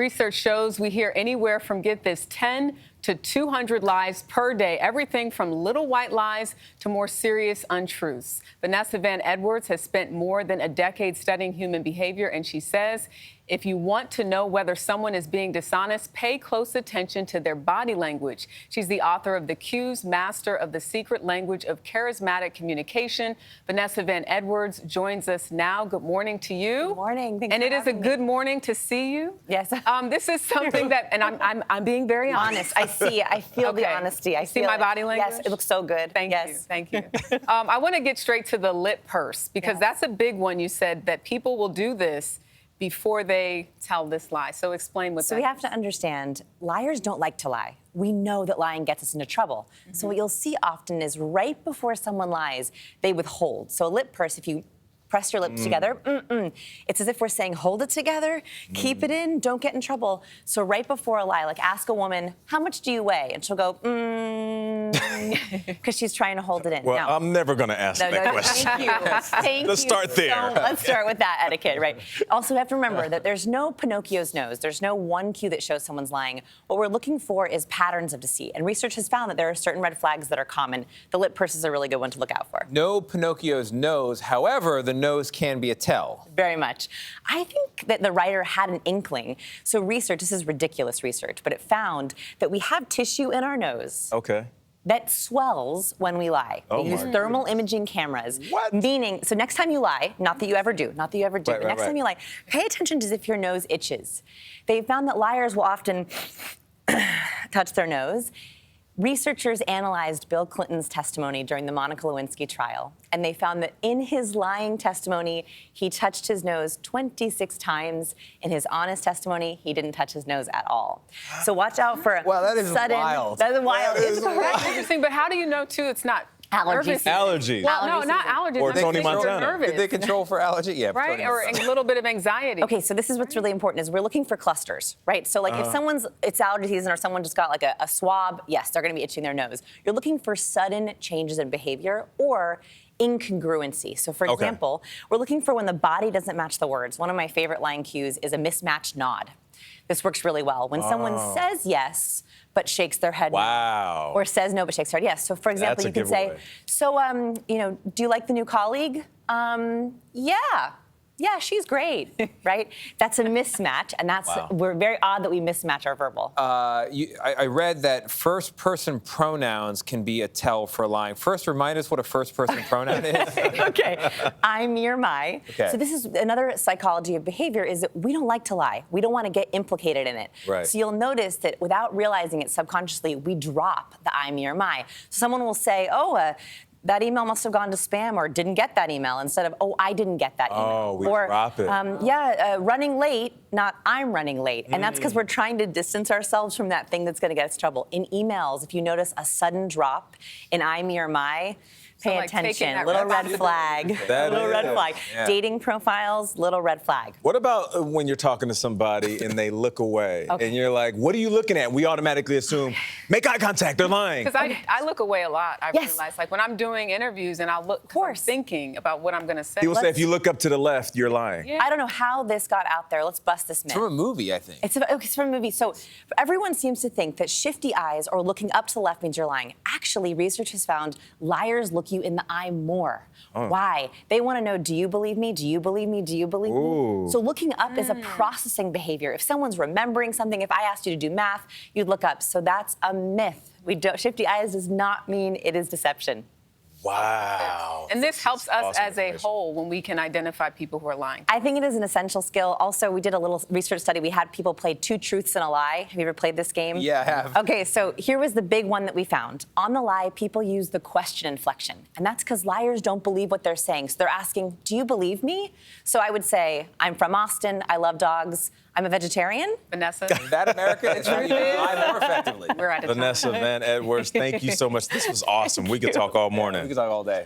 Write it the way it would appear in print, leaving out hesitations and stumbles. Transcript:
Research shows we hear anywhere from, get this, 10 to 200 lies per day, everything from little white lies to more serious untruths. Vanessa Van Edwards has spent more than a decade studying human behavior, and she says, if you want to know whether someone is being dishonest, pay close attention to their body language. She's the author of The Cues, Master of the Secret Language of Charismatic Communication. Vanessa Van Edwards joins us now. Good morning to you. Good morning. Thanks and for it is a having good me. morning to see you. Yes. This is something that, and I'm being very honest. I see it. I feel the Okay. honesty. I See feel my it. body language? Yes, it looks so good. Thank you. Yes. Thank you. I want to get straight to the lip purse, because Yes. that's a big one. You said that people will do this before they tell this lie. So explain what So that we have is. to understand, liars don't like to lie. We know that lying gets us into trouble. So what you'll see often is right before someone lies, they withhold. So a lip purse, if you press your lips together, it's as if we're saying, hold it together, keep it in, don't get in trouble. So right before a lie, like ask a woman, how much do you weigh? And she'll go, because she's trying to hold it in. Well, Now, I'm never going to ask that question. Thank you. Thank Let's you start there. so- let's start with that etiquette, right? Also, we have to remember that there's no Pinocchio's nose. There's no one cue that shows someone's lying. What we're looking for is patterns of deceit. And research has found that there are certain red flags that are common. The lip purse is a really good one to look out for. No Pinocchio's nose. However, the nose can be a tell. Very much. I think that the writer had an inkling. So research, this is ridiculous research, but it found that we have tissue in our nose Okay. that swells when we lie. Oh They use my thermal imaging cameras. What? Meaning, so next time you lie, not that you ever do, but Right, next right. time you lie, pay attention to if your nose itches. They found that liars will often touch their nose. Researchers analyzed Bill Clinton's testimony during the Monica Lewinsky trial, and they found that in his lying testimony, he touched his nose 26 times. In his honest testimony, he didn't touch his nose at all. So watch out for Wow, that is sudden... wild. That is wild. That is It's correct. That's interesting, but how do you know, too, it's not Allergy nervous? season. Allergies. Well, no, Allergy not season. allergies. Or I'm Tony just saying you're Montana. nervous, Did they control for allergy? Yeah. right? Tony Or Montana. a little bit of anxiety. Okay, so this is what's really important is we're looking for clusters, right? So like if it's allergy season or someone just got like a swab, yes, they're gonna be itching their nose. You're looking for sudden changes in behavior or incongruency. So for Okay. example, we're looking for when the body doesn't match the words. One of my favorite lying cues is a mismatched nod. This works really well. When someone says yes, but shakes their head no. Wow. Or says no, but shakes their head yes. So for example, That's a you can say, giveaway. so, do you like the new colleague? Yeah, she's great, right? That's a mismatch, and we're very odd that we mismatch our verbal. I read that first-person pronouns can be a tell for lying. First, remind us what a first-person pronoun is. Okay, I'm, you're, my. Okay. So this is another psychology of behavior is that we don't like to lie. We don't want to get implicated in it. Right. So you'll notice that without realizing it subconsciously, we drop the I'm, your, my. So someone will say, that email must have gone to spam or didn't get that email instead of, I didn't get that email. Oh, we or, drop it. Running late, not I'm running late. And that's because we're trying to distance ourselves from that thing that's going to get us trouble. In emails, if you notice a sudden drop in I'm, your, my, pay like taking attention. that Little red responsibility. flag. That Little red is. flag. Yeah. Dating profiles, little red flag. What about when you're talking to somebody and they look away and you're like, what are you looking at? We automatically assume, make eye contact, they're lying. Because I look away a lot, I Yes. realize. Like when I'm doing interviews and I'll look, 'cause I'm course. thinking about what I'm going to say. People say if you look up to the left, you're lying. Yeah. I don't know how this got out there. Let's bust this myth. From a movie, I think. It's from a movie. So everyone seems to think that shifty eyes or looking up to the left means you're lying. Actually, research has found liars look you in the eye more. Why? They want to know, do you believe me? Do you believe me? Do you believe Ooh. me? So looking up is a processing behavior. If someone's remembering something, if I asked you to do math, you'd look up. So that's a myth. Shifty eyes does not mean it is deception. Wow. And this helps us awesome as a information. whole when we can identify people who are lying. I think it is an essential skill. Also, we did a little research study. We had people play 2 truths and a lie. Have you ever played this game? Yeah, I have. Okay, so here was the big one that we found. On the lie, people use the question inflection. And that's because liars don't believe what they're saying. So they're asking, do you believe me? So I would say, I'm from Austin. I love dogs. I'm a vegetarian. Vanessa, That American, it's really lie more effectively. we're at a time. Vanessa Van Edwards, thank you so much. This was awesome. We could talk all morning. We could talk all day.